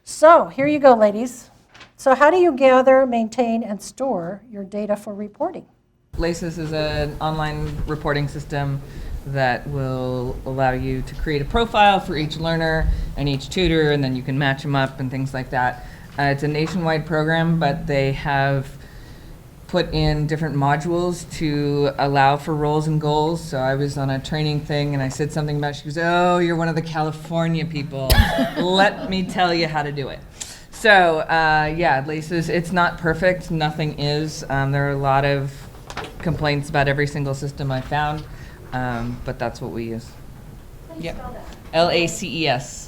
So here you go, ladies. So how do you gather, maintain, and store your data for reporting? LACES is an online reporting system that will allow you to create a profile for each learner and each tutor, and then you can match them up and things like that. It's a nationwide program, but they have put in different modules to allow for roles and goals. So I was on a training thing and I said something about, she goes, "Oh, you're one of the California people. Let me tell you how to do it." So yeah, LACES, it's not perfect. Nothing is. There are a lot of complaints about every single system I found, but that's what we use. Yeah. LACES.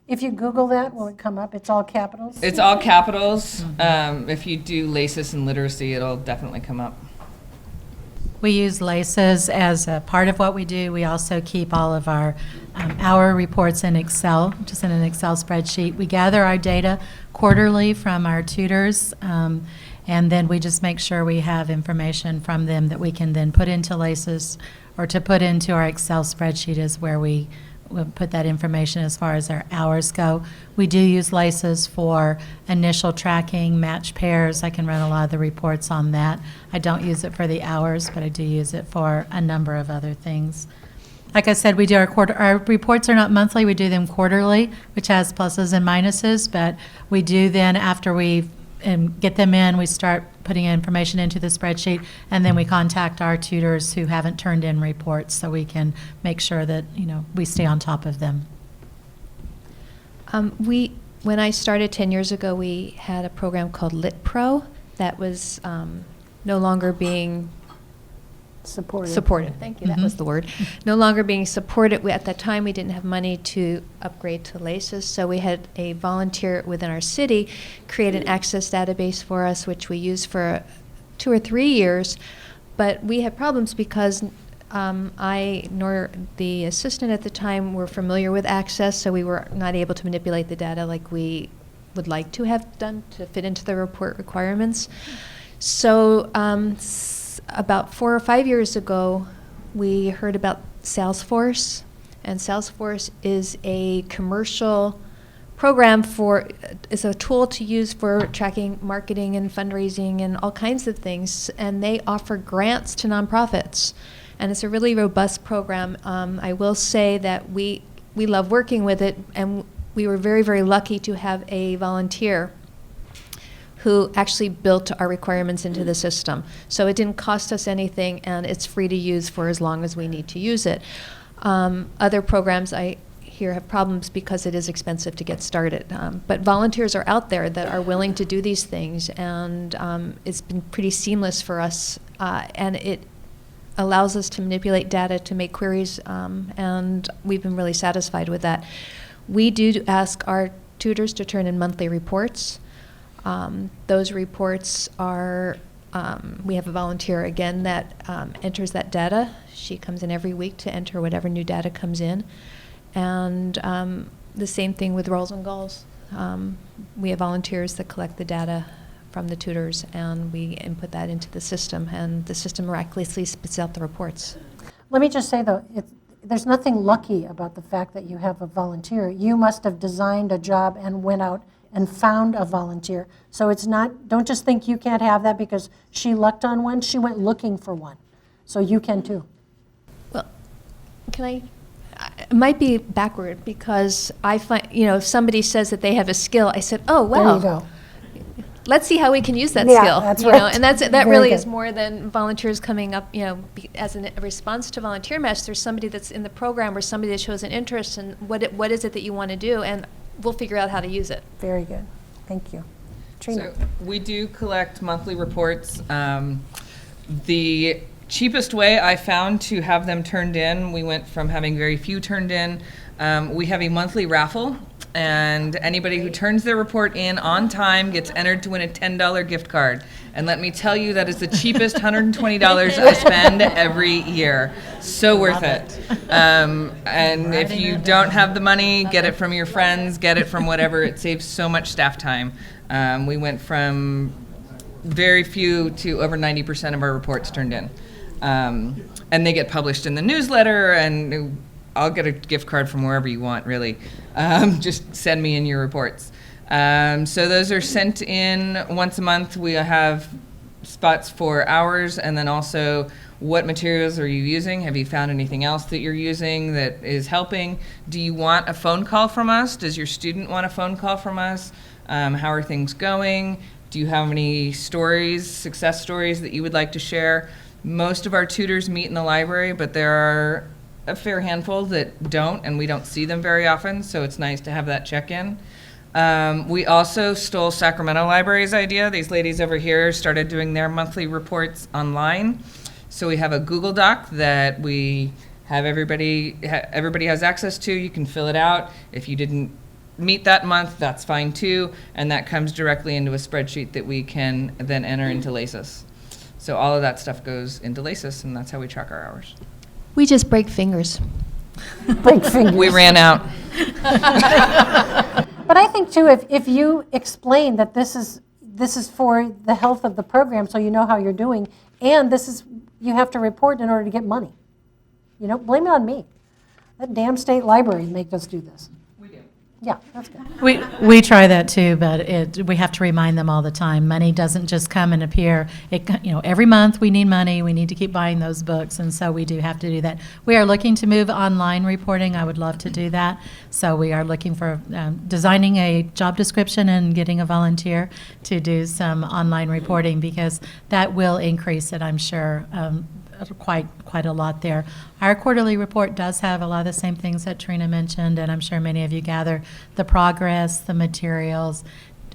If you Google that, will it come up? It's all capitals? It's all capitals. If you do LACES and literacy, it'll definitely come up. We use LACES as a part of what we do. We also keep all of our hour reports in Excel, just in an Excel spreadsheet. We gather our data quarterly from our tutors, and then we just make sure we have information from them that we can then put into LACES, or to put into our Excel spreadsheet is where we'll put that information as far as our hours go. We do use LACES for initial tracking, match pairs. I can run a lot of the reports on that. I don't use it for the hours, but I do use it for a number of other things. Like I said, we do our reports are not monthly, we do them quarterly, which has pluses and minuses, but we do then, after we get them in, we start putting information into the spreadsheet, and then we contact our tutors who haven't turned in reports so we can make sure that, we stay on top of them. When I started 10 years ago, we had a program called LitPro that was no longer being supported. Thank you, that was the word. No longer being supported. At that time, we didn't have money to upgrade to LACES, so we had a volunteer within our city create an access database for us, which we used for 2 or 3 years. But we had problems because I nor the assistant at the time were familiar with Access, so we were not able to manipulate the data like we would like to have done to fit into the report requirements. So about 4 or 5 years ago, we heard about Salesforce, and Salesforce is a commercial program is a tool to use for tracking marketing and fundraising and all kinds of things, and they offer grants to nonprofits, and it's a really robust program. I will say that we love working with it, and we were very, very lucky to have a volunteer who actually built our requirements into the system. So it didn't cost us anything, and it's free to use for as long as we need to use it. Other programs I hear have problems because it is expensive to get started. But volunteers are out there that are willing to do these things, and it's been pretty seamless for us, and it allows us to manipulate data to make queries, and we've been really satisfied with that. We do ask our tutors to turn in monthly reports. Those reports are, we have a volunteer again that enters that data. She comes in every week to enter whatever new data comes in. And the same thing with roles and goals. We have volunteers that collect the data from the tutors, and we input that into the system, and the system miraculously spits out the reports. Let me just say, though, there's nothing lucky about the fact that you have a volunteer. You must have designed a job and went out and found a volunteer. So it's not, don't just think you can't have that because she lucked on one. She went looking for one. So you can too. Well, it might be backward, because I find, if somebody says that they have a skill, I said, oh, wow. There you go. Let's see how we can use that Yeah, skill. that's right. And that Very really good. is more than volunteers coming up, as a response to Volunteer Mesh. There's somebody that's in the program or somebody that shows an interest in what is it that you want to do, and we'll figure out how to use it. Very good. Thank you. Trina. So we do collect monthly reports. The cheapest way I found to have them turned in, we went from having very few turned in. We have a monthly raffle, and anybody who turns their report in on time gets entered to win a $10 gift card. And let me tell you, that is the cheapest $120 I spend every year. So worth it. And if you don't have the money, get it from your friends, get it from whatever. It saves so much staff time. We went from very few to over 90% of our reports turned in. And they get published in the newsletter, and I'll get a gift card from wherever you want, really. Just send me in your reports. So those are sent in once a month. We have spots for hours, and then also what materials are you using? Have you found anything else that you're using that is helping? Do you want a phone call from us? Does your student want a phone call from us? How are things going? Do you have any stories, success stories that you would like to share? Most of our tutors meet in the library, but there are a fair handful that don't, and we don't see them very often, so it's nice to have that check-in. We also stole Sacramento Library's idea. These ladies over here started doing their monthly reports online. So we have a Google Doc that we have everybody has access to. You can fill it out. If you didn't meet that month, that's fine too. And that comes directly into a spreadsheet that we can then enter into LACES. So all of that stuff goes into LACES, and that's how we track our hours. We just break fingers. Break fingers. We ran out. But I think too, if you explain that this is for the health of the program, so you know how you're doing, and you have to report in order to get money. Blame it on me. That damn state library make us do this. We do. Yeah, that's good. We try that too, but we have to remind them all the time. Money doesn't just come and appear. Every month we need money. We need to keep buying those books, and so we do have to do that. We are looking to move online reporting. I would love to do that. So we are looking for designing a job description and getting a volunteer to do some online reporting, because that will increase it, I'm sure, quite a lot there. Our quarterly report does have a lot of the same things that Trina mentioned, and I'm sure many of you gather the progress, the materials,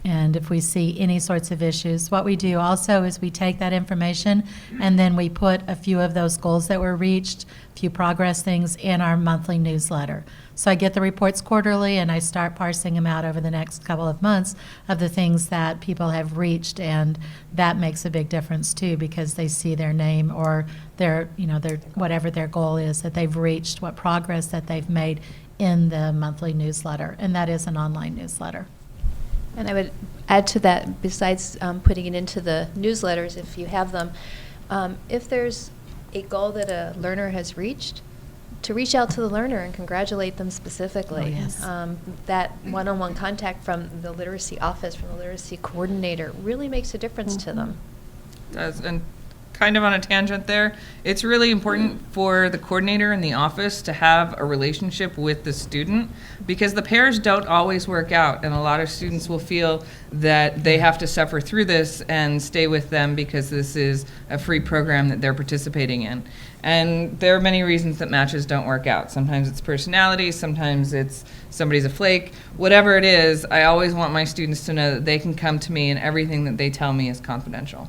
and if we see any sorts of issues. What we do also is we take that information and then we put a few of those goals that were reached, a few progress things in our monthly newsletter. So I get the reports quarterly and I start parsing them out over the next couple of months of the things that people have reached, and that makes a big difference too, because they see their name or their whatever their goal is that they've reached, what progress that they've made in the monthly newsletter, and that is an online newsletter. And I would add to that, besides putting it into the newsletters, if you have them, if there's a goal that a learner has reached, to reach out to the learner and congratulate them specifically. Oh, yes. That one-on-one contact from the literacy office, from the literacy coordinator, really makes a difference to them. Does. And kind of on a tangent there, it's really important for the coordinator in the office to have a relationship with the student, because the pairs don't always work out, and a lot of students will feel that they have to suffer through this and stay with them because this is a free program that they're participating in. And there are many reasons that matches don't work out. Sometimes it's personality, sometimes it's somebody's a flake. Whatever it is, I always want my students to know that they can come to me and everything that they tell me is confidential.